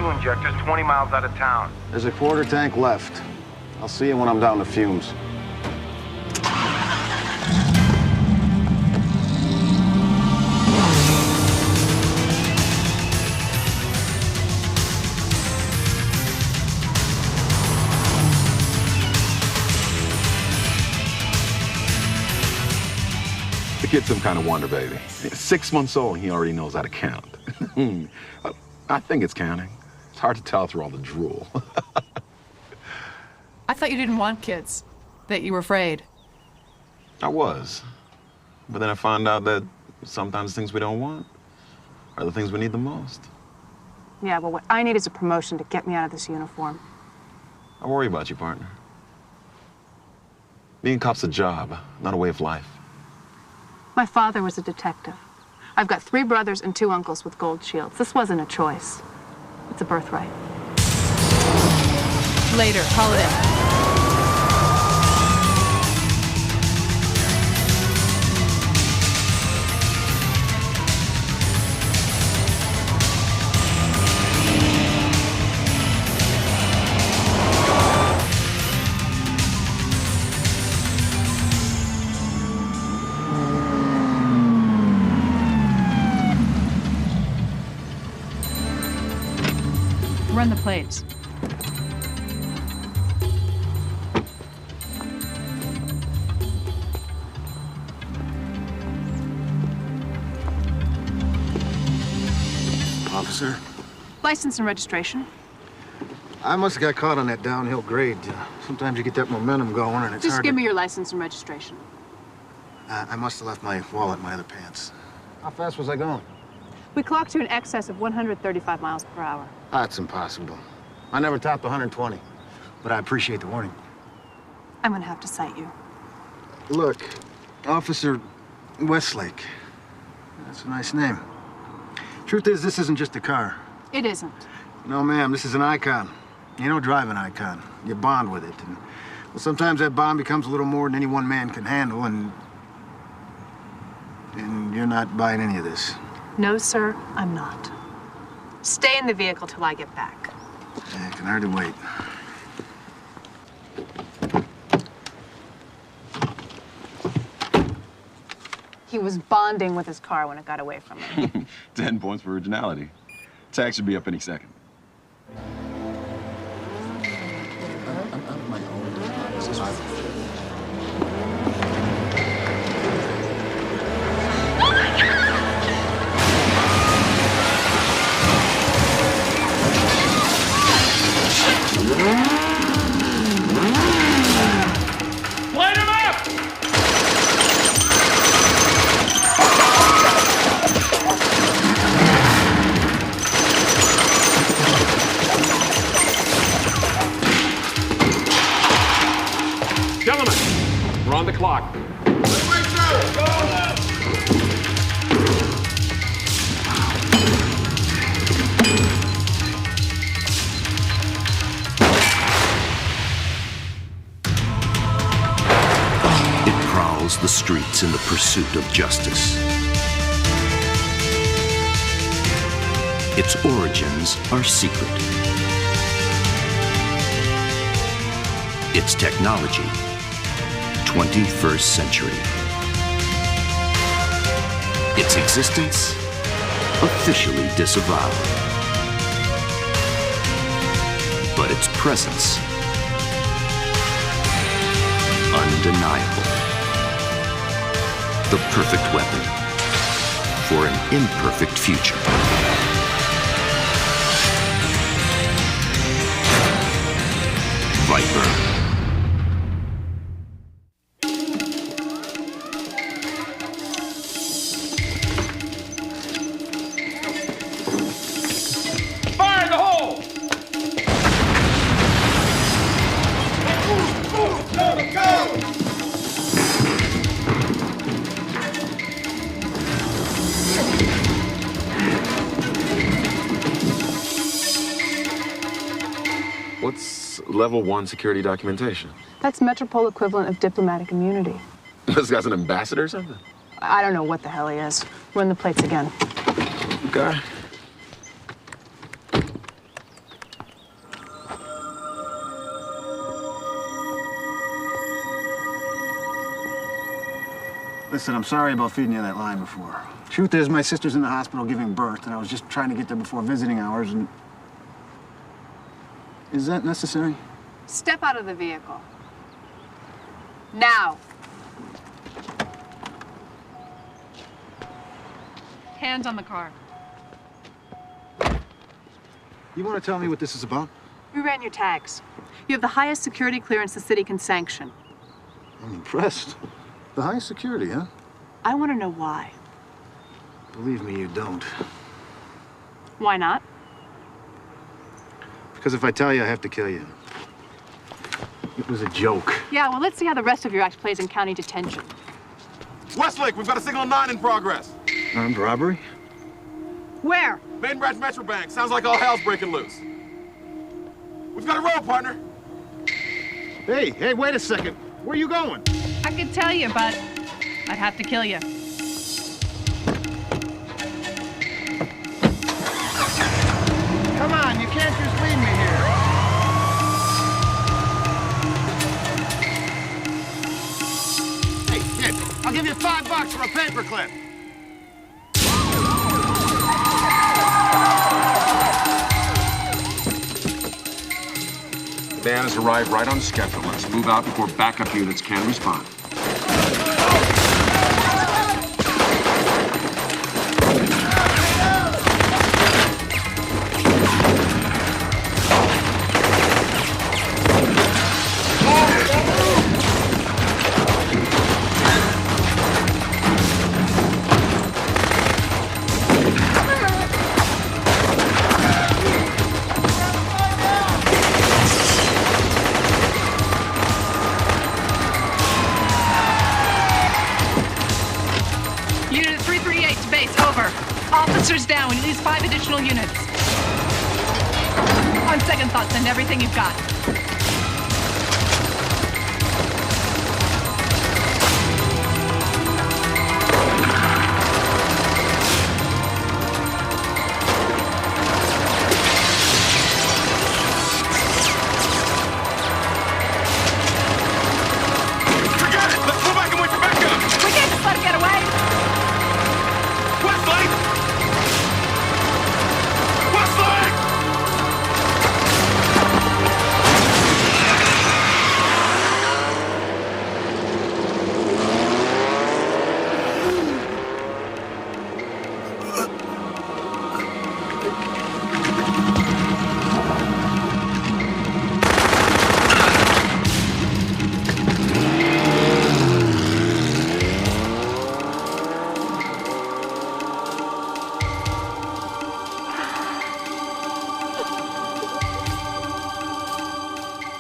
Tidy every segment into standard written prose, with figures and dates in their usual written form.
fuel injectors 20 miles out of town. There's a quarter tank left. I'll see you when I'm down to fumes. The kid's some kind of wonder baby. 6 months old, he already knows how to count. I think it's counting. It's hard to tell through all the drool. I thought you didn't want kids, that you were afraid. I was. But then I found out that sometimes things we don't want are the things we need the most. Yeah, well, what I need is a promotion to get me out of this uniform. I worry about you, partner. Being a cop's a job, not a way of life. My father was a detective. I've got 3 brothers and 2 uncles with gold shields. This wasn't a choice. It's a birthright. Later, Holiday. Run the plates. Officer? License and registration. I must have got caught on that downhill grade. Sometimes you get that momentum going and it's Just hard give to... me your license and registration. I must have left my wallet in my other pants. How fast was I going? We clocked you in excess of 135 miles per hour. That's impossible. I never topped 120, but I appreciate the warning. I'm gonna have to cite you. Look, Officer Westlake. That's a nice name. Truth is, this isn't just a car. It isn't. No, ma'am, this is an icon. You don't drive an icon. You bond with it. And, well, sometimes that bond becomes a little more than any one man can handle, and you're not buying any of this. No, sir, I'm not. Stay in the vehicle till I get back. I can hardly wait. He was bonding with his car when it got away from him. 10 points for originality. Tax should be up any second. Light him up! Gentlemen, we're on the clock. The streets in the pursuit of justice. Its origins are secret. Its technology, 21st century. Its existence, officially disavowed. But its presence, undeniable. The perfect weapon for an imperfect future. Viper. Fire in the hole! Go! What's level 1 security documentation? That's MetroPol equivalent of diplomatic immunity. This guy's an ambassador or something? I don't know what the hell he is. Run the plates again. Okay. Listen, I'm sorry about feeding you that line before. Truth is, my sister's in the hospital giving birth, and I was just trying to get there before visiting hours, and... Is that necessary? Step out of the vehicle. Now. Hands on the car. You want to tell me what this is about? We ran your tags. You have the highest security clearance the city can sanction. I'm impressed. The highest security, huh? I want to know why. Believe me, you don't. Why not? Because if I tell you, I have to kill you. It was a joke. Yeah, well, let's see how the rest of your act plays in county detention. Westlake, we've got a signal 9 in progress. Armed robbery? Where? Main branch Metro Bank. Sounds like all hell's breaking loose. We've got a road, partner. Hey, wait a second. Where are you going? I could tell you, but I'd have to kill you. Come on, you can't just leave me here. Hey, kid, I'll give you $5 for a paperclip. The van has arrived right on schedule. Let's move out before backup units can respond. Officers down. We need at least 5 additional units. On second thought, send everything you've got. Forget it! Let's go back and wait for backup! We can't just let him get away. Westlake! Westlake!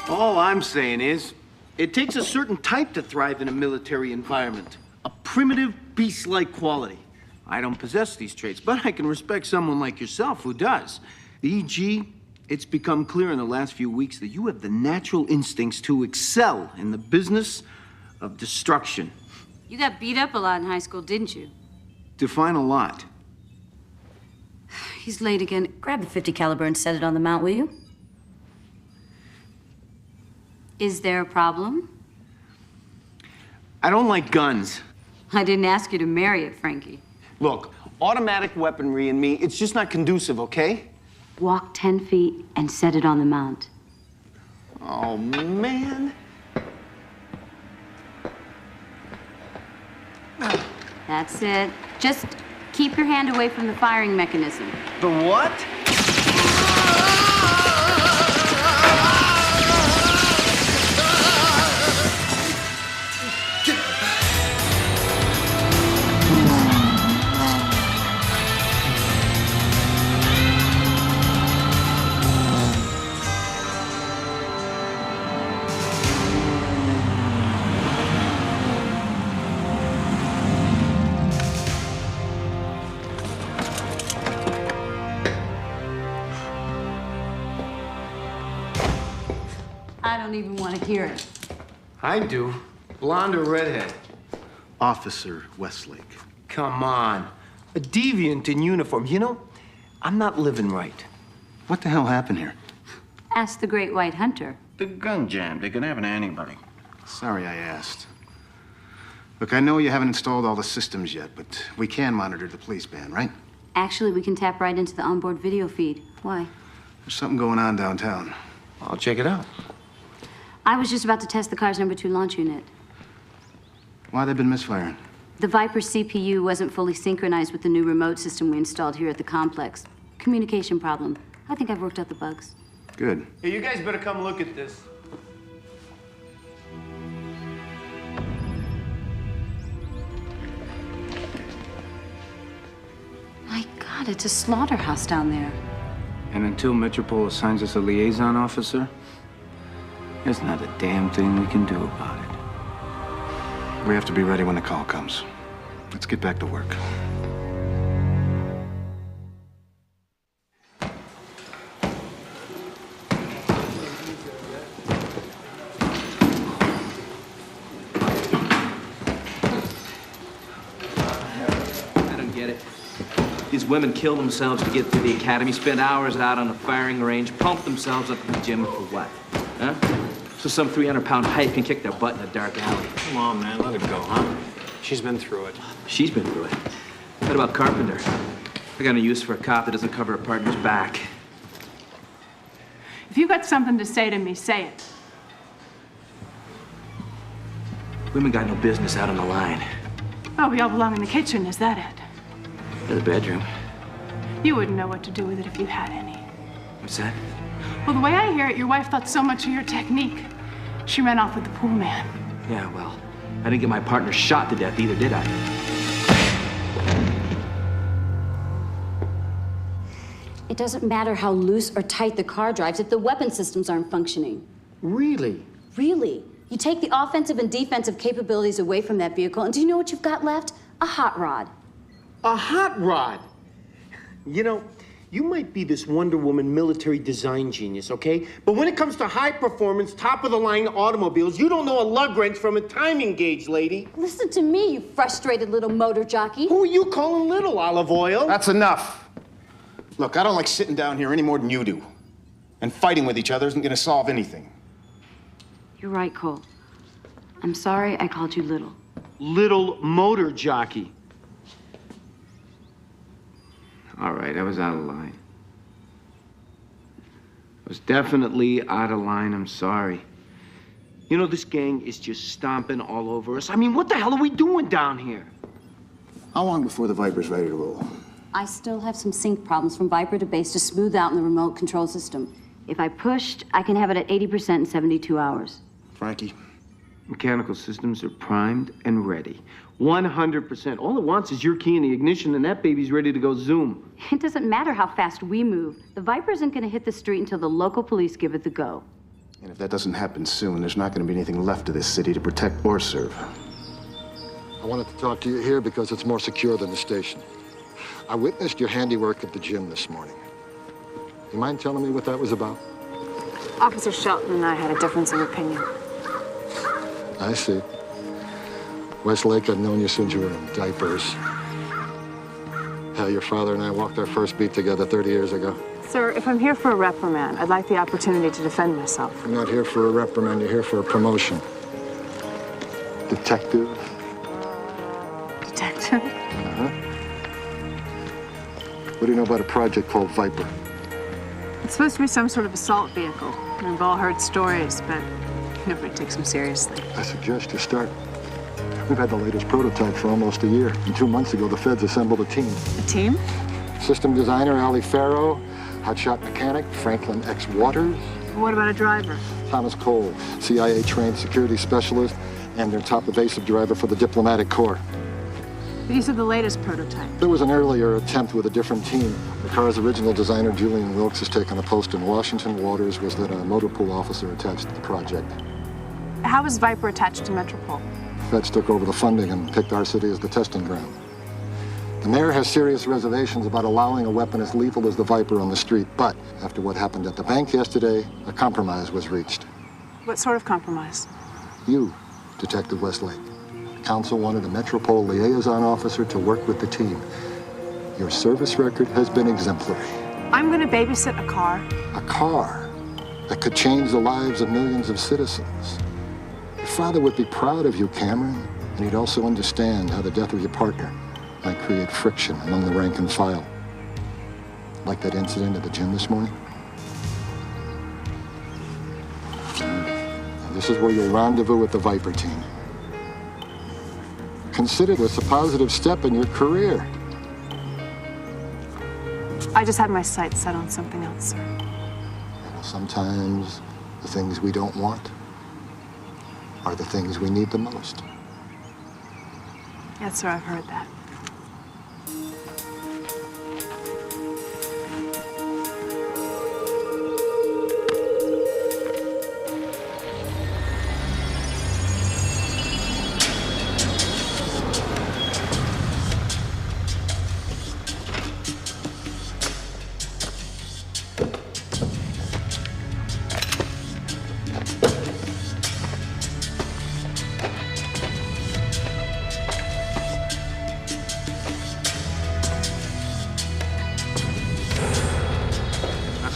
All I'm saying is, it takes a certain type to thrive in a military environment. A primitive, beast-like quality. I don't possess these traits, but I can respect someone like yourself who does. E.g., it's become clear in the last few weeks that you have the natural instincts to excel in the business of destruction. You got beat up a lot in high school, didn't you? Define a lot. He's late again. Grab the .50 caliber and set it on the mount, will you? Is there a problem? I don't like guns. I didn't ask you to marry it, Frankie. Look, automatic weaponry and me, it's just not conducive, okay? Walk 10 feet and set it on the mount. Oh, man. That's it. Just keep your hand away from the firing mechanism. The what? I don't even want to hear it. I do. Blonde or redhead? Officer Westlake. Come on. A deviant in uniform. You know, I'm not living right. What the hell happened here? Ask the Great White Hunter. The gun jammed. They could happen to anybody. Sorry I asked. Look, I know you haven't installed all the systems yet, but we can monitor the police van, right? Actually, we can tap right into the onboard video feed. Why? There's something going on downtown. I'll check it out. I was just about to test the car's #2 launch unit. Why they've been misfiring? The Viper CPU wasn't fully synchronized with the new remote system we installed here at the complex. Communication problem. I think I've worked out the bugs. Good. Hey, you guys better come look at this. My God, it's a slaughterhouse down there. And until MetroPol assigns us a liaison officer, there's not a damn thing we can do about it. We have to be ready when the call comes. Let's get back to work. I don't get it. These women kill themselves to get through the academy, spend hours out on the firing range, pump themselves up in the gym for what? Huh? So some 300-pound hype can kick their butt in a dark alley. Come on, man, let it go, huh? She's been through it. She's been through it. What about Carpenter? I got no use for a cop that doesn't cover a partner's back. If you've got something to say to me, say it. Women got no business out on the line. Oh, we all belong in the kitchen, is that it? Or the bedroom. You wouldn't know what to do with it if you had any. What's that? Well, the way I hear it, your wife thought so much of your technique. She ran off with the pool man. Yeah, well, I didn't get my partner shot to death either, did I? It doesn't matter how loose or tight the car drives if the weapon systems aren't functioning. Really? Really? You take the offensive and defensive capabilities away from that vehicle, and do you know what you've got left? A hot rod. A hot rod? You know, you might be this Wonder Woman military design genius, okay? But when it comes to high-performance, top-of-the-line automobiles, you don't know a lug wrench from a timing gauge, lady. Listen to me, you frustrated little motor jockey. Who are you calling little, Olive Oil? That's enough. Look, I don't like sitting down here any more than you do. And fighting with each other isn't gonna solve anything. You're right, Cole. I'm sorry I called you little. Little motor jockey. All right, I was out of line. I was definitely out of line, I'm sorry. You know, this gang is just stomping all over us. I mean, what the hell are we doing down here? How long before the Viper's ready to roll? I still have some sync problems from Viper to base to smooth out in the remote control system. If I pushed, I can have it at 80% in 72 hours. Frankie? Mechanical systems are primed and ready. 100%. All it wants is your key in the ignition, and that baby's ready to go zoom. It doesn't matter how fast we move. The Viper isn't going to hit the street until the local police give it the go. And if that doesn't happen soon, there's not going to be anything left of this city to protect or serve. I wanted to talk to you here because it's more secure than the station. I witnessed your handiwork at the gym this morning. You mind telling me what that was about? Officer Shelton and I had a difference of opinion. I see. Westlake, I've known you since you were in diapers. Your father and I walked our first beat together 30 years ago. Sir, if I'm here for a reprimand, I'd like the opportunity to defend myself. You're not here for a reprimand, you're here for a promotion. Detective? Detective? Uh-huh. What do you know about a project called Viper? It's supposed to be some sort of assault vehicle. We've all heard stories, but nobody takes them seriously. I suggest you start. We've had the latest prototype for almost a year, and 2 months ago, the feds assembled a team. A team? System designer, Ali Farrow, hotshot mechanic, Franklin X. Waters. What about a driver? Thomas Cole, CIA-trained security specialist, and their top evasive driver for the diplomatic corps. These are the latest prototype. There was an earlier attempt with a different team. The car's original designer, Julian Wilkes, has taken a post in Washington. Waters was then a MetroPol officer attached to the project. How is Viper attached to MetroPol? Feds took over the funding and picked our city as the testing ground. The mayor has serious reservations about allowing a weapon as lethal as the Viper on the street, but after what happened at the bank yesterday, a compromise was reached. What sort of compromise? You, Detective Westlake. The council wanted a MetroPol liaison officer to work with the team. Your service record has been exemplary. I'm going to babysit a car? A car that could change the lives of millions of citizens. Your father would be proud of you, Cameron, And you'd also understand how the death of your partner might create friction among the rank and file. Like that incident at the gym this morning. And this is where you'll rendezvous with the Viper team. Consider this a positive step in your career. I just had my sights set on something else, sir. Well, sometimes the things we don't want are the things we need the most. Yes, sir, I've heard that.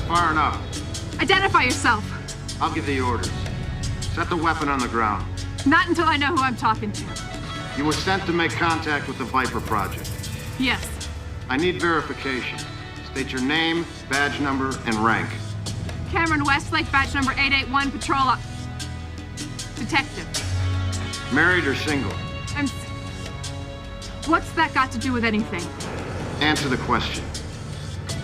Far enough. Identify yourself. I'll give the orders. Set the weapon on the ground. Not until I know who I'm talking to. You were sent to make contact with the Viper Project. Yes. I need verification. State your name, badge number, and rank. Cameron Westlake, badge number 881, patrol detective. Married or single? What's that got to do with anything? Answer the question.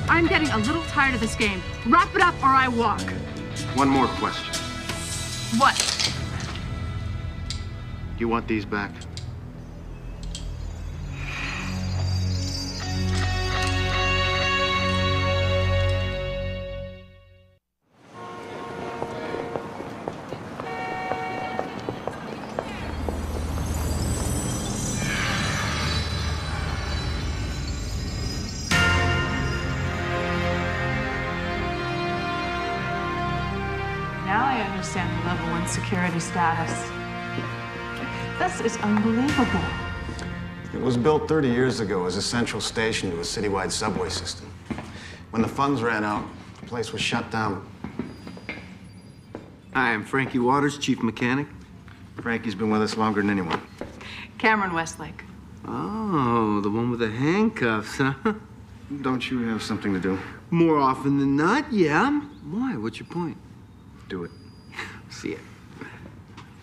I'm getting a little tired of this game. Wrap it up or I walk. One more question. What? You want these back? Now I understand the level 1 security status. This is unbelievable. It was built 30 years ago as a central station to a citywide subway system. When the funds ran out, the place was shut down. Hi, I'm Frankie Waters, chief mechanic. Frankie's been with us longer than anyone. Cameron Westlake. Oh, the one with the handcuffs, huh? Don't you have something to do? More often than not, yeah. Why? What's your point? Do it. See it.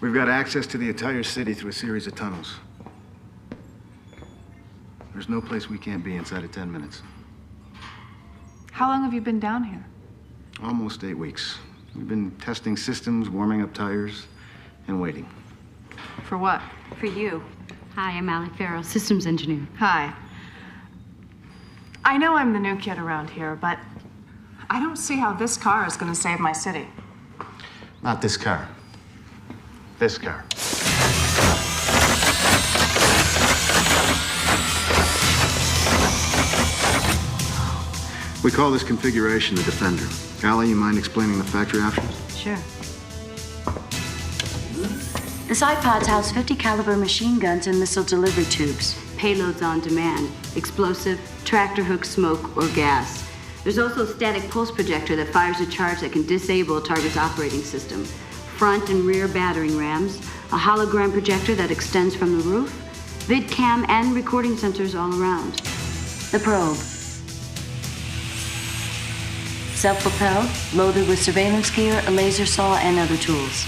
We've got access to the entire city through a series of tunnels. There's no place we can't be inside of 10 minutes. How long have you been down here? Almost 8 weeks. We've been testing systems, warming up tires, and waiting. For what? For you. Hi, I'm Allie Farrell, systems engineer. Hi. I know I'm the new kid around here, but I don't see how this car is going to save my city. Not this car. This car. We call this configuration the Defender. Allie, you mind explaining the factory options? Sure. This iPod's house 50 caliber machine guns and missile delivery tubes. Payloads on demand. Explosive, tractor hook, smoke, or gas. There's also a static pulse projector that fires a charge that can disable a target's operating system. Front and rear battering rams. A hologram projector that extends from the roof. Vid cam and recording sensors all around. The probe. Self-propelled, loaded with surveillance gear, a laser saw, and other tools.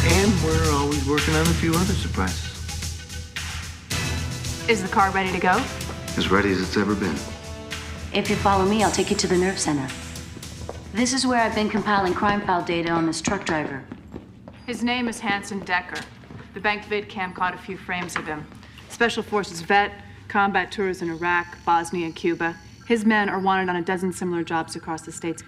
And we're always working on a few other surprises. Is the car ready to go? As ready as it's ever been. If you follow me, I'll take you to the nerve center. This is where I've been compiling crime file data on this truck driver. His name is Hanson Decker. The bank vid cam caught a few frames of him. Special Forces vet, combat tours in Iraq, Bosnia, and Cuba. His men are wanted on a dozen similar jobs across the states,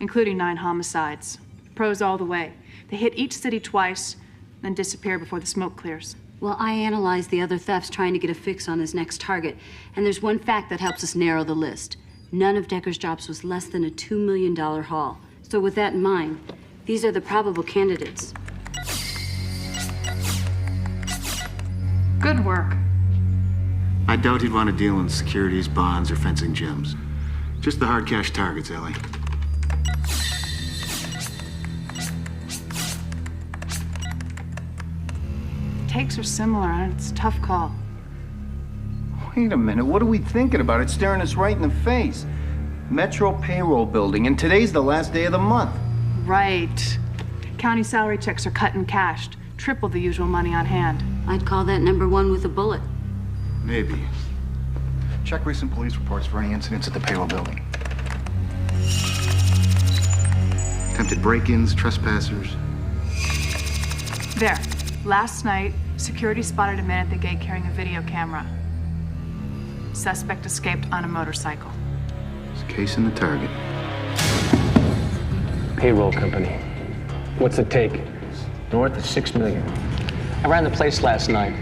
including 9 homicides. Pros all the way. They hit each city twice, then disappear before the smoke clears. Well, I analyzed the other thefts trying to get a fix on his next target, and there's one fact that helps us narrow the list. None of Decker's jobs was less than a $2 million haul. So with that in mind, these are the probable candidates. Good work. I doubt he'd want to deal in securities, bonds, or fencing gyms. Just the hard cash targets, Ellie. Takes are similar, and it's a tough call. Wait a minute, what are we thinking about? It's staring us right in the face. Metro Payroll Building, and today's the last day of the month. Right. County salary checks are cut and cashed. Triple the usual money on hand. I'd call that number one with a bullet. Maybe. Check recent police reports for any incidents at the payroll building. Attempted break-ins, trespassers. There. Last night, security spotted a man at the gate carrying a video camera. Suspect escaped on a motorcycle. It's a case in the target. Payroll company. What's it take? North of 6 million. I ran the place last night.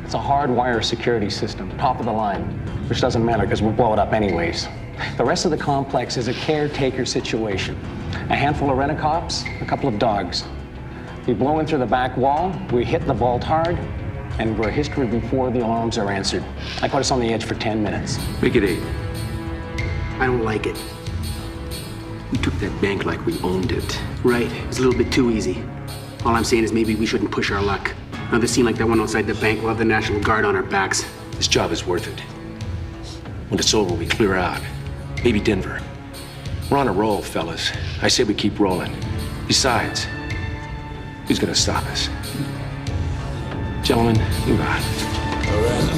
It's a hardwire security system, top of the line, which doesn't matter because we'll blow it up anyways. The rest of the complex is a caretaker situation. A handful of rent-a-cops, a couple of dogs. We blow in through the back wall, we hit the vault hard, and we're history before the alarms are answered. I put us on the edge for 10 minutes. Make it 8. I don't like it. We took that bank like we owned it. Right, it was a little bit too easy. All I'm saying is maybe we shouldn't push our luck. Another scene like that one outside the bank will have the National Guard on our backs. This job is worth it. When it's over, we clear out. Maybe Denver. We're on a roll, fellas. I say we keep rolling. Besides, who's gonna stop us? Gentlemen, move out. All right.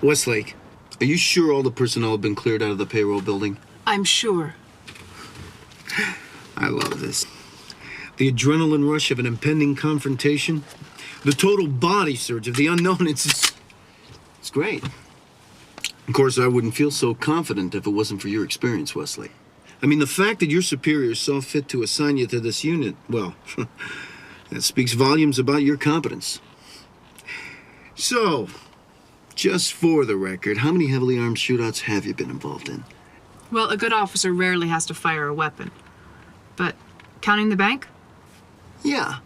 Westlake, are you sure all the personnel have been cleared out of the payroll building? I'm sure. I love this. The adrenaline rush of an impending confrontation, the total body surge of the unknown, it's great. Of course, I wouldn't feel so confident if it wasn't for your experience, Wesley. I mean, the fact that your superiors saw fit to assign you to this unit, well, that speaks volumes about your competence. So, just for the record, how many heavily armed shootouts have you been involved in? Well, a good officer rarely has to fire a weapon. But counting the bank? Yeah.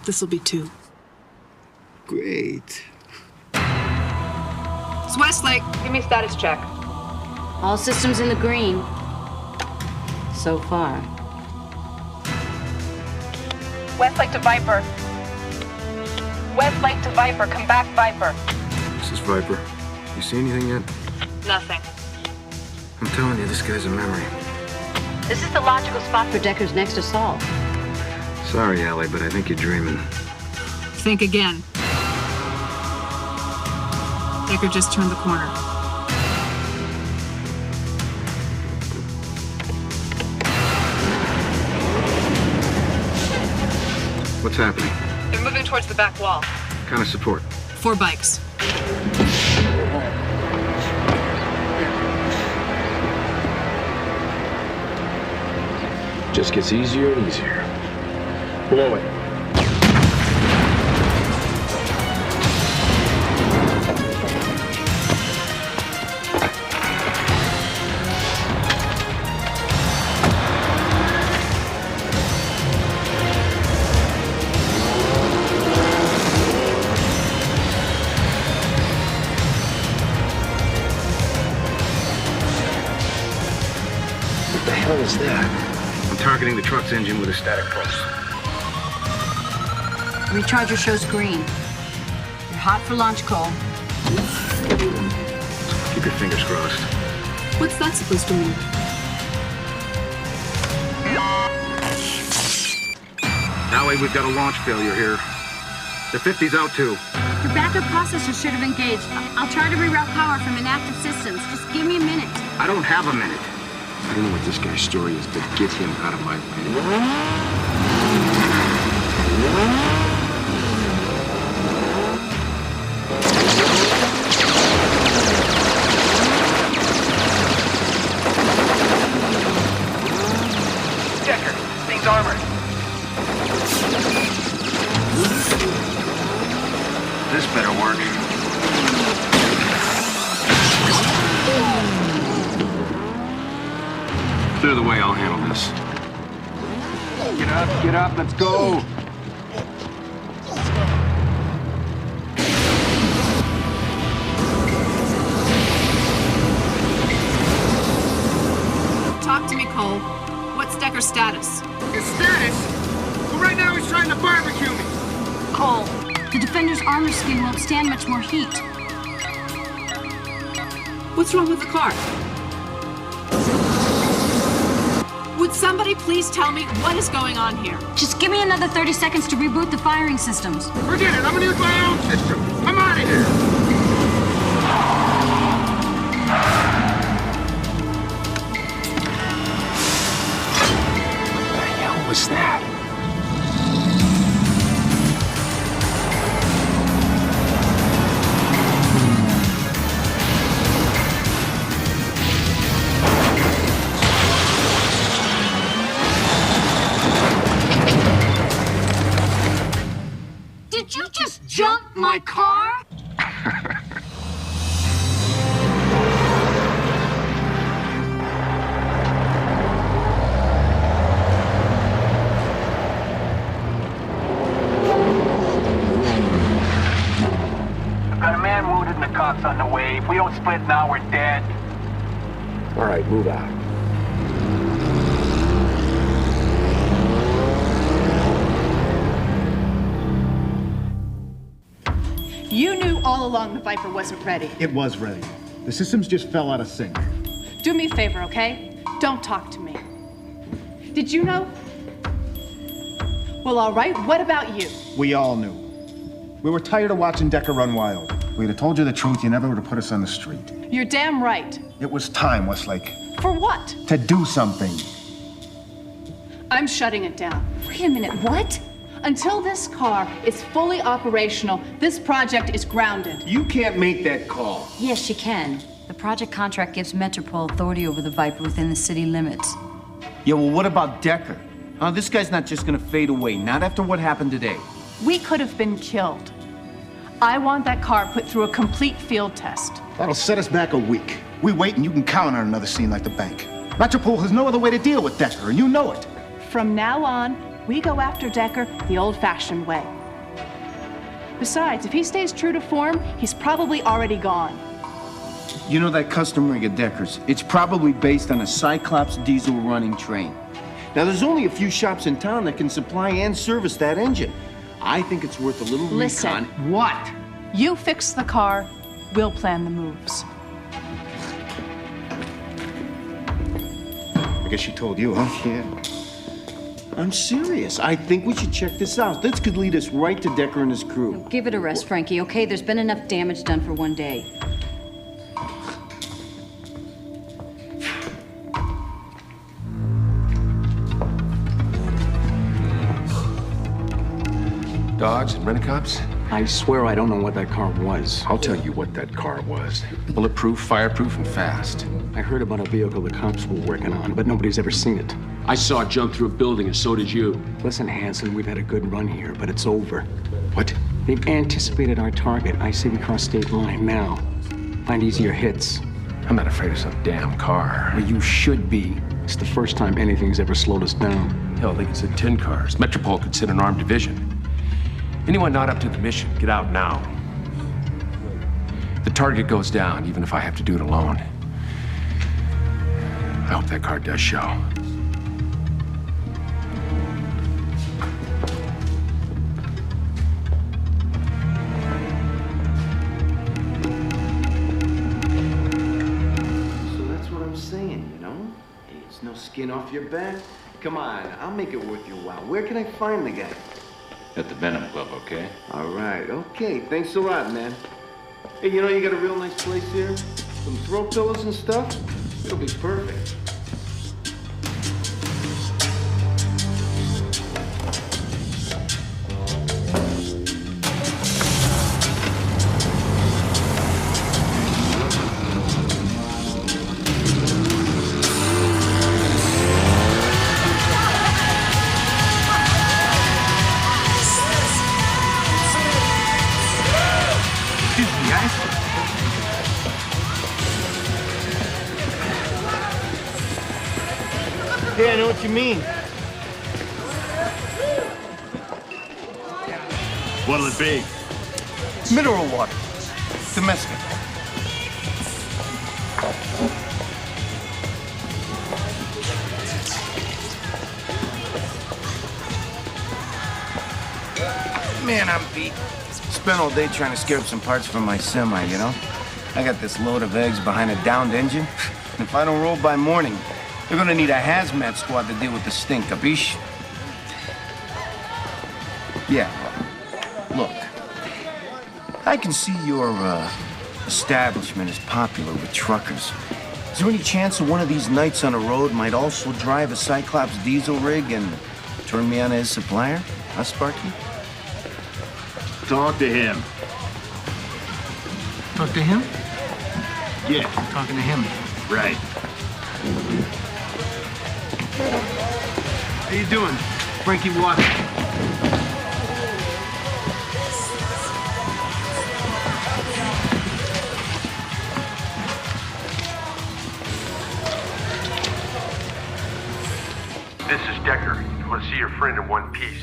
This'll be 2. Great. It's Westlake. Give me a status check. All systems in the green. So far. Westlake to Viper. Westlake to Viper. Come back, Viper. This is Viper. You see anything yet? Nothing. I'm telling you, this guy's a memory. This is the logical spot for Decker's next assault. Sorry, Allie, but I think you're dreaming. Think again. Decker just turned the corner. What's happening? They're moving towards the back wall. What kind of support? 4 bikes. Just gets easier and easier. Blow it. What the hell is that? I'm targeting the truck's engine with a static pulse. Recharger shows green. You're hot for launch, Cole. Keep your fingers crossed. What's that supposed to mean? Allie, we've got a launch failure here. The 50's out too. Your backup processor should have engaged. I'll try to reroute power from inactive systems. Just give me a minute. I don't have a minute. I don't know what this guy's story is, but get him out of my way. Decker, this thing's armored. This better work. Clear the way, I'll handle this. Get up, let's go. Decker's status? His status? Well, right now he's trying to barbecue me. Cole, the defender's armor skin won't stand much more heat. What's wrong with the car? Would somebody please tell me what is going on here? Just give me another 30 seconds to reboot the firing systems. Forget it. I'm gonna use my own system. I'm out of here. What the hell was that? Did you just jump my car? I've got a man wounded and the cops on the way. If we don't split now, we're dead. All right, move out. You knew all along the Viper wasn't ready. It was ready. The systems just fell out of sync. Do me a favor, okay? Don't talk to me. Did you know? Well, all right, what about you? We all knew. We were tired of watching Decker run wild. If we'd have told you the truth, you never would have put us on the street. You're damn right. It was time, Westlake. For what? To do something. I'm shutting it down. Wait a minute, what? Until this car is fully operational, this project is grounded. You can't make that call. Yes, you can. The project contract gives MetroPol authority over the Viper within the city limits. Yeah, well, what about Decker? This guy's not just gonna fade away, not after what happened today. We could have been killed. I want that car put through a complete field test. That'll set us back a week. We wait and you can count on another scene like the bank. MetroPol has no other way to deal with Decker, and you know it. From now on, we go after Decker the old-fashioned way. Besides, if he stays true to form, he's probably already gone. You know that custom rig of Decker's? It's probably based on a Cyclops diesel running train. Now, there's only a few shops in town that can supply and service that engine. I think it's worth a little Listen. recon. What? You fix the car, we'll plan the moves. I guess she told you, huh? Yeah. I'm serious. I think we should check this out. This could lead us right to Decker and his crew. Give it a rest, Frankie, okay? There's been enough damage done for one day. Dogs and rent-a-cops? I swear I don't know what that car was. I'll tell you what that car was. Bulletproof, fireproof, and fast. I heard about a vehicle the cops were working on, but nobody's ever seen it. I saw it jump through a building, and so did you. Listen, Hanson, we've had a good run here, but it's over. What? They've anticipated our target. I say we cross state line now. Find easier hits. I'm not afraid of some damn car. Well, you should be. It's the first time anything's ever slowed us down. Hell, they could send 10 cars. MetroPol could send an armed division. Anyone not up to the mission, get out now. The target goes down, even if I have to do it alone. I hope that car does show. So that's what I'm saying, you know? Hey, it's no skin off your back. Come on, I'll make it worth your while. Where can I find the guy? At the Venom Club, okay? All right, okay. Thanks a lot, man. Hey, you know you got a real nice place here? Some throw pillows and stuff? It'll be perfect. Yeah, I know what you mean. What'll it be? Mineral water. Domestic. Man, I'm beat. Spent all day trying to scare up some parts from my semi, you know? I got this load of eggs behind a downed engine. If I don't roll by morning, they're gonna need a hazmat squad to deal with the stink, capiche? Yeah, look. I can see your, establishment is popular with truckers. Is there any chance that one of these nights on the road might also drive a Cyclops diesel rig and turn me on as supplier? Huh, Sparky? Talk to him. Talk to him? Yeah, talking to him. Right. How you doing? Frankie Watson. This is Decker. You want to see your friend in one piece.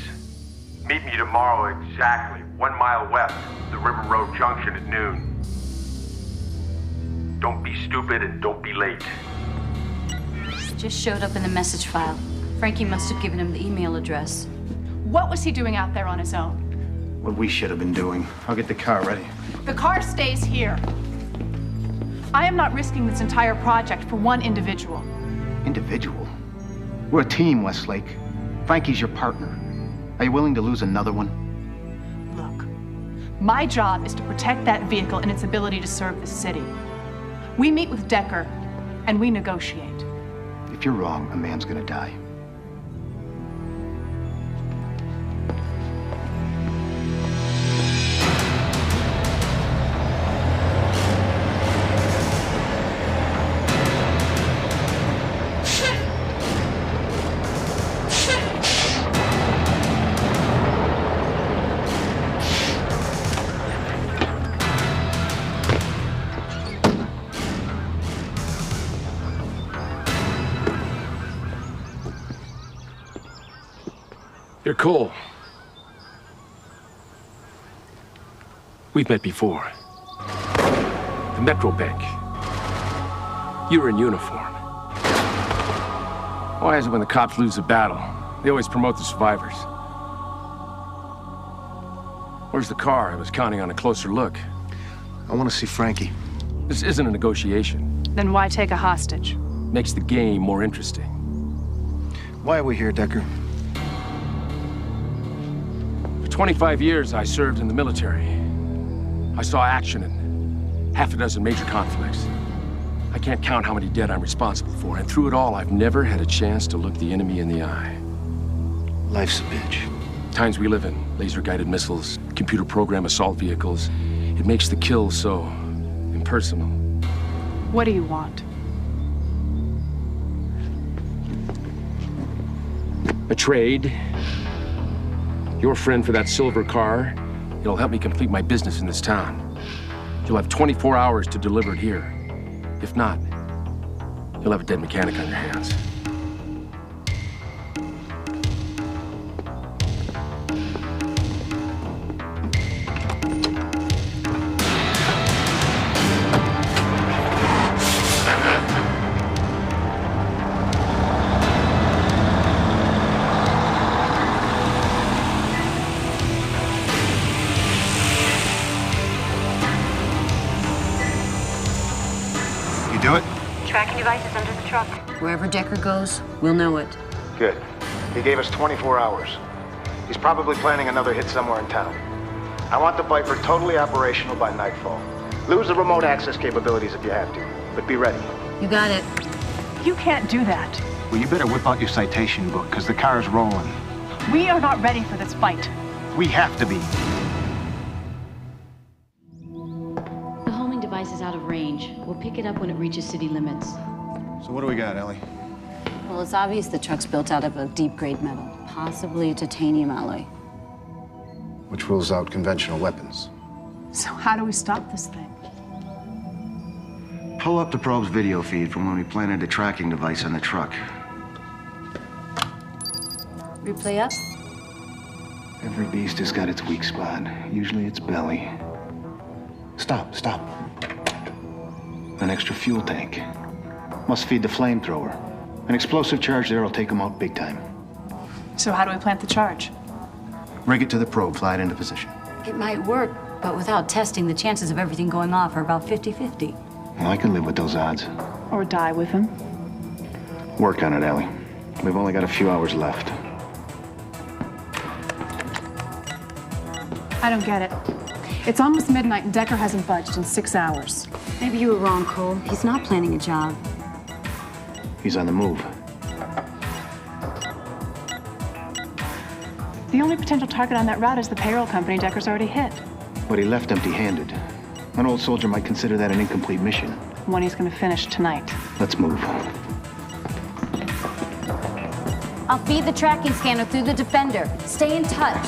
Meet me tomorrow exactly 1 mile west, the River Road Junction at noon. Don't be stupid and don't be late. Just showed up in the message file. Frankie must have given him the email address. What was he doing out there on his own? What we should have been doing. I'll get the car ready. The car stays here. I am not risking this entire project for one individual. Individual? We're a team, Westlake. Frankie's your partner. Are you willing to lose another one? Look, my job is to protect that vehicle and its ability to serve the city. We meet with Decker, and we negotiate. If you're wrong, a man's gonna die. You're cool. We've met before. The Metro Bank. You were in uniform. Why is it when the cops lose a battle, they always promote the survivors? Where's the car? I was counting on a closer look. I want to see Frankie. This isn't a negotiation. Then why take a hostage? Makes the game more interesting. Why are we here, Decker? For 25 years, I served in the military. I saw action in half a dozen major conflicts. I can't count how many dead I'm responsible for, and through it all, I've never had a chance to look the enemy in the eye. Life's a bitch. Times we live in, laser-guided missiles, computer-programmed assault vehicles. It makes the kill so impersonal. What do you want? A trade. Your friend for that silver car. It'll help me complete my business in this town. You'll have 24 hours to deliver it here. If not, you'll have a dead mechanic on your hands. Do it? Tracking devices under the truck. Wherever Decker goes, we'll know it. Good. He gave us 24 hours. He's probably planning another hit somewhere in town. I want the Viper totally operational by nightfall. Lose the remote access capabilities if you have to, but be ready. You got it. You can't do that. Well, you better whip out your citation book, because the car's rolling. We are not ready for this fight. We have to be. The homing device is out of range. We'll pick it up when it reaches city limits. So what do we got, Ellie? Well, it's obvious the truck's built out of a deep-grade metal, possibly a titanium alloy. Which rules out conventional weapons. So how do we stop this thing? Pull up the probe's video feed from when we planted the tracking device on the truck. Replay up? Every beast has got its weak spot. Usually its belly. Stop. An extra fuel tank. Must feed the flamethrower. An explosive charge there will take them out big time. So how do we plant the charge? Rig it to the probe, fly it into position. It might work, but without testing, the chances of everything going off are about 50-50. Well, I can live with those odds. Or die with him. Work on it, Allie. We've only got a few hours left. I don't get it. It's almost midnight and Decker hasn't budged in 6 hours. Maybe you were wrong, Cole. He's not planning a job. He's on the move. The only potential target on that route is the payroll company Decker's already hit. But he left empty-handed. An old soldier might consider that an incomplete mission. One he's gonna finish tonight. Let's move. I'll feed the tracking scanner through the Defender. Stay in touch.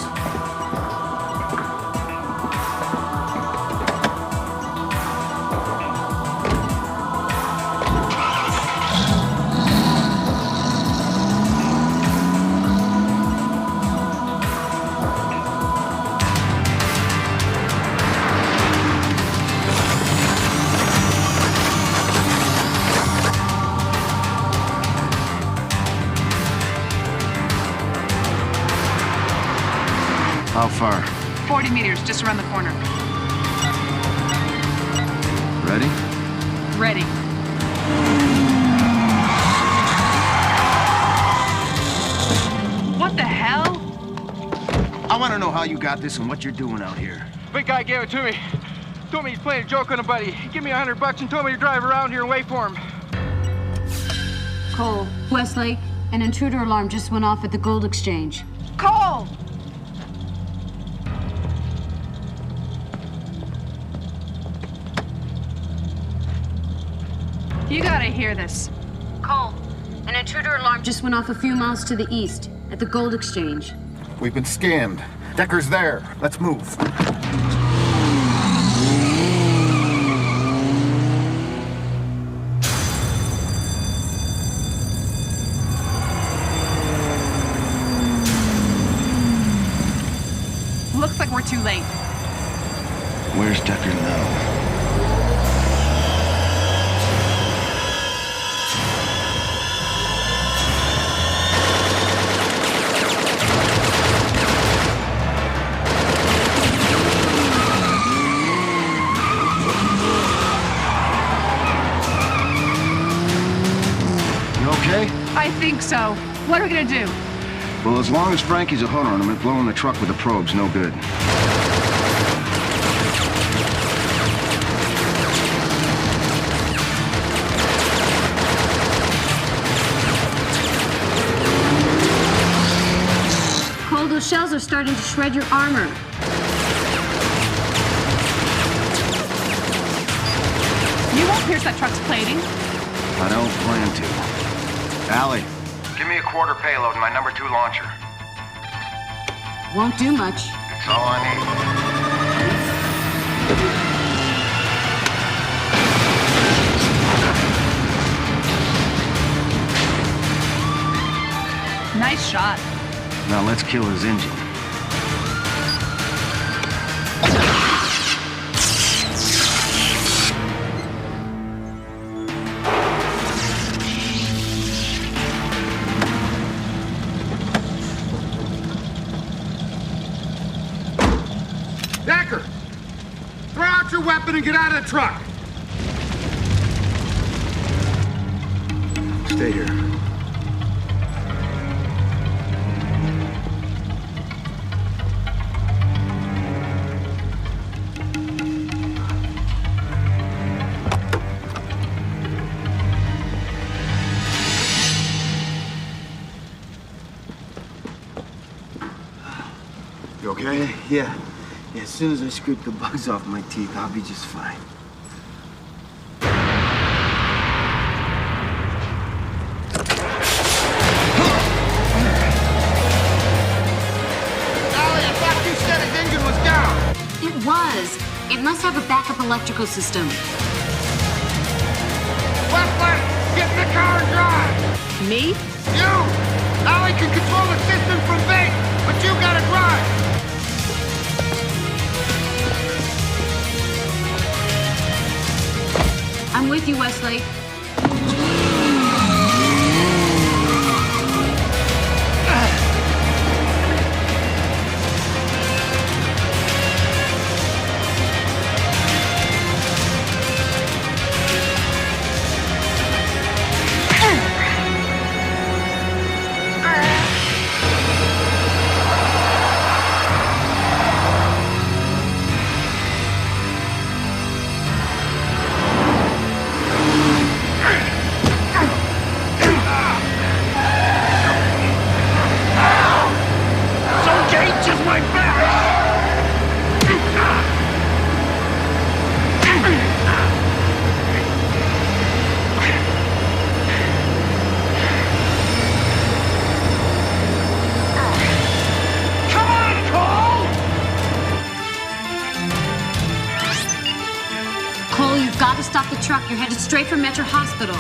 How far? 40 meters, just around the corner. Ready? Ready. What the hell? I want to know how you got this and what you're doing out here. Big guy gave it to me. Told me he's playing a joke on a buddy. He gave me $100 and told me to drive around here and wait for him. Cole, Westlake, an intruder alarm just went off at the gold exchange. Cole! You gotta hear this. Cole, an intruder alarm just went off a few miles to the east at the gold exchange. We've been scanned. Decker's there. Let's move. Looks like we're too late. Where's Decker now? I think so. What are we gonna do? Well, as long as Frankie's a hood ornament, blowing the truck with the probe's no good. Cole, those shells are starting to shred your armor. You won't pierce that truck's plating. I don't plan to. Allie. Give me a quarter payload and my number 2 launcher. Won't do much. It's all I need. Nice shot. Now let's kill his engine. Decker! Throw out your weapon and get out of the truck! Stay here. You okay? Yeah. As soon as I scrape the bugs off my teeth, I'll be just fine. Allie, I thought you said his engine was down. It was. It must have a backup electrical system. Westlake, get in the car and drive. Me? You! Allie can control the system from base, but you gotta drive. I'm with you, Westlake. truck. You're headed straight for Metro Hospital.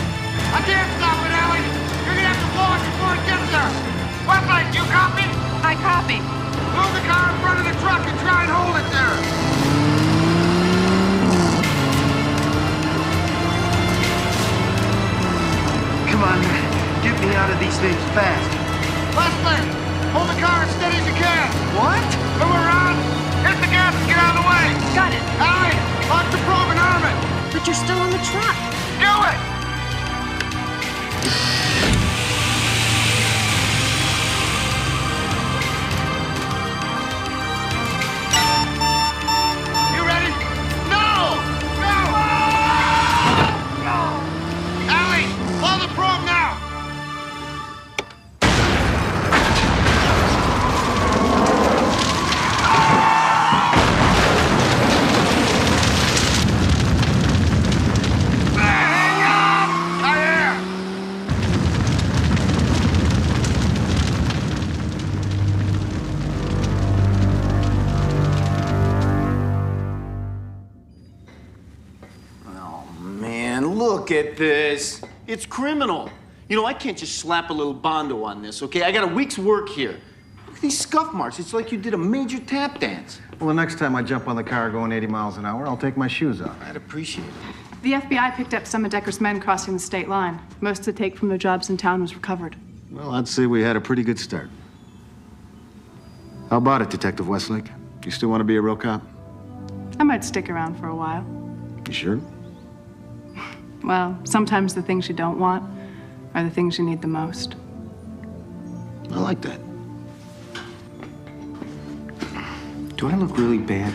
I can't stop it, Ellie. You're gonna have to blow it before it gets there. Westlake, you copy? I copy. Move the car in front of the truck and try and hold it there. Come on, get me out of these things fast. Westlake, hold the car as steady as you can. What? Move around. Hit the gas and get out of the way. Got it. Ellie, lock the probe and arm it. But you're still on the truck. Do it. You ready? No! No! No! Ellie, blow the probe now! Look at this. It's criminal. You know, I can't just slap a little bondo on this, okay? I got a week's work here. Look at these scuff marks. It's like you did a major tap dance. Well, the next time I jump on the car going 80 miles an hour, I'll take my shoes off. I'd appreciate it. The FBI picked up some of Decker's men crossing the state line. Most of the take from their jobs in town was recovered. Well, I'd say we had a pretty good start. How about it, Detective Westlake? You still want to be a real cop? I might stick around for a while. You sure? Well, sometimes the things you don't want are the things you need the most. I like that. Do I look really bad?